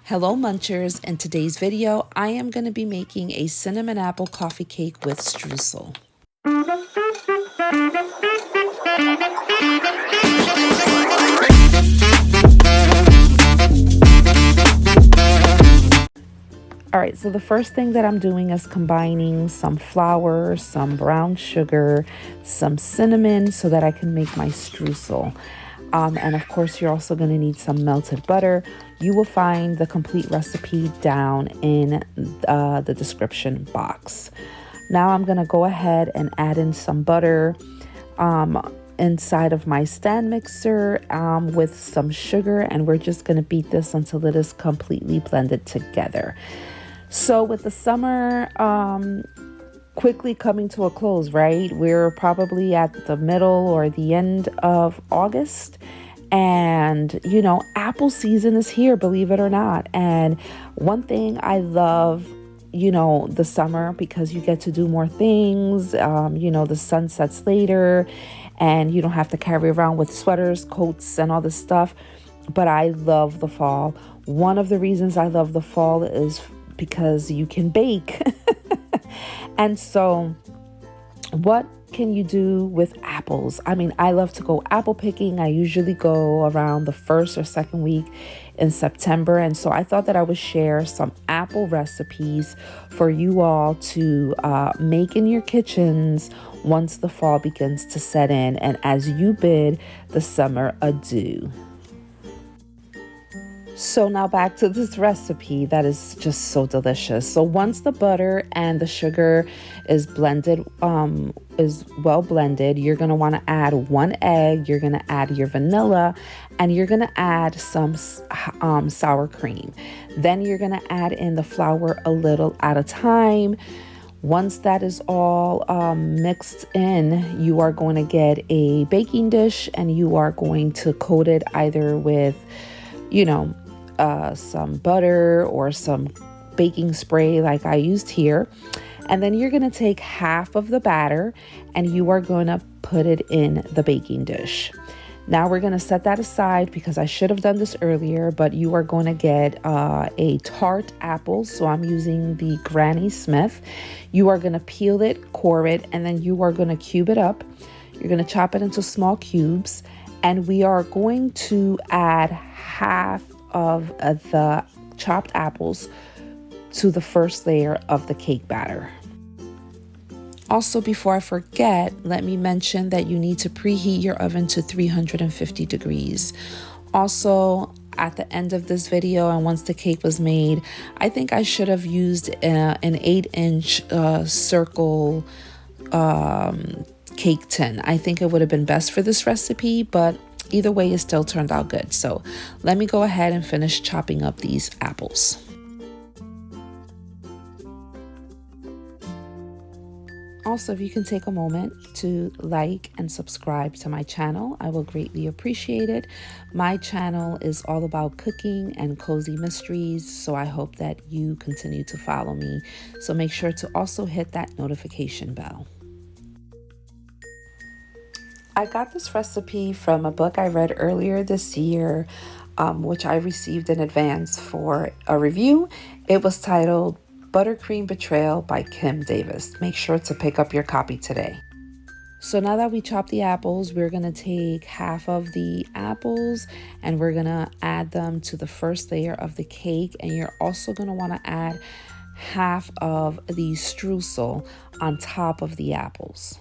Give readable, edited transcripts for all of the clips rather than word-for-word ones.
Hello Munchers, in today's video I am going to be making a cinnamon apple coffee cake with streusel. Alright, so the first thing that I'm doing is combining some flour, some brown sugar, some cinnamon so that I can make my streusel. And of course, you're also going to need some melted butter. You will find the complete recipe down in the description box. Now I'm going to go ahead and add in some butter inside of my stand mixer with some sugar, and we're just going to beat this until it is completely blended together. So with the summer quickly coming to a close, right? We're probably at the middle or the end of August. And, you know, apple season is here, believe it or not. And one thing I love, you know, the summer, because you get to do more things, you know, the sun sets later and you don't have to carry around with sweaters, coats, and all this stuff. But I love the fall. One of the reasons I love the fall is because you can bake. And so what can you do with apples? I mean, I love to go apple picking. I usually go around the first or second week in September. And so I thought that I would share some apple recipes for you all to make in your kitchens once the fall begins to set in and as you bid the summer adieu. So now back to this recipe that is just so delicious. So once the butter and the sugar is blended, is well blended, you're going to want to add 1 egg, you're going to add your vanilla, and you're going to add some sour cream. Then you're going to add in the flour a little at a time. Once that is all mixed in, you are going to get a baking dish and you are going to coat it either with, you know, some butter or some baking spray like I used here. And then you're going to take half of the batter and you are going to put it in the baking dish. Now we're going to set that aside because I should have done this earlier, but you are going to get a tart apple. So I'm using the Granny Smith. You are going to peel it, core it, and then you are going to cube it up. You're going to chop it into small cubes, and we are going to add half of the chopped apples to the first layer of the cake batter. Also, before I forget, let me mention that you need to preheat your oven to 350 degrees. Also, at the end of this video and once the cake was made, I think I should have used an 8-inch circle cake tin. I think it would have been best for this recipe, but either way, it still turned out good. So let me go ahead and finish chopping up these apples. Also, if you can take a moment to like and subscribe to my channel, I will greatly appreciate it. My channel is all about cooking and cozy mysteries, so I hope that you continue to follow me. So make sure to also hit that notification bell. I got this recipe from a book I read earlier this year, which I received in advance for a review. It was titled Buttercream Betrayal by Kim Davis. Make sure to pick up your copy today. So now that we chopped the apples, we're going to take half of the apples and we're going to add them to the first layer of the cake. And you're also going to want to add half of the streusel on top of the apples.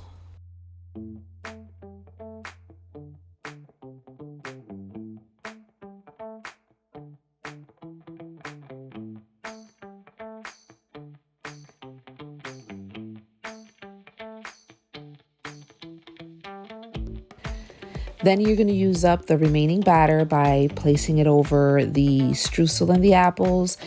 Then you're going to use up the remaining batter by placing it over the streusel and the apples.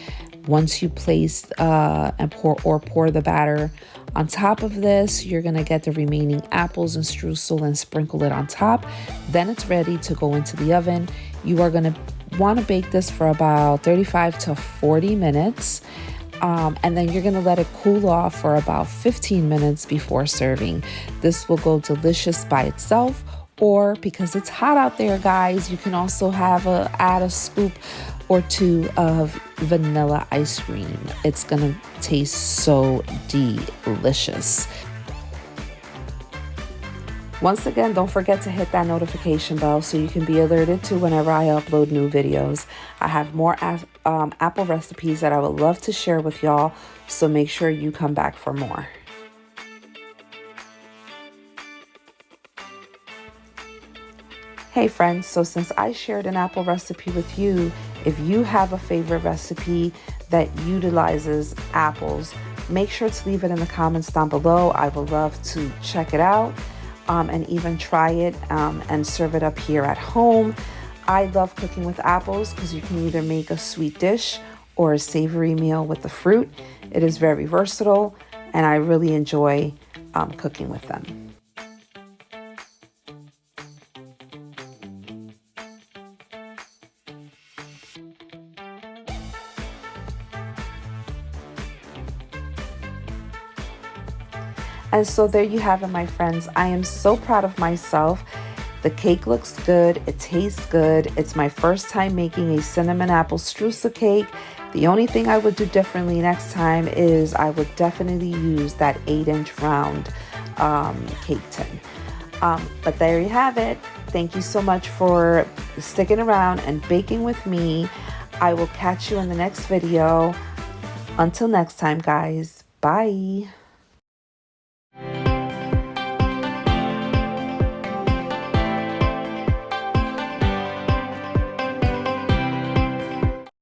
Once you place and pour the batter on top of this, you're going to get the remaining apples and streusel and sprinkle it on top. Then it's ready to go into the oven. You are going to want to bake this for about 35 to 40 minutes. And then you're going to let it cool off for about 15 minutes before serving. This will go delicious by itself, or because it's hot out there, guys, you can also add a scoop or two of vanilla ice cream. It's gonna taste so delicious. Once again, don't forget to hit that notification bell so you can be alerted to whenever I upload new videos. I have more apple recipes that I would love to share with y'all, so make sure you come back for more. Hey friends, so since I shared an apple recipe with you, if you have a favorite recipe that utilizes apples, make sure to leave it in the comments down below. I would love to check it out. And even try it and serve it up here at home. I love cooking with apples because you can either make a sweet dish or a savory meal with the fruit. It is very versatile, and I really enjoy cooking with them. And so there you have it, my friends. I am so proud of myself. The cake looks good. It tastes good. It's my first time making a cinnamon apple streusel cake. The only thing I would do differently next time is I would definitely use that 8-inch round cake tin. But there you have it. Thank you so much for sticking around and baking with me. I will catch you in the next video. Until next time, guys. Bye.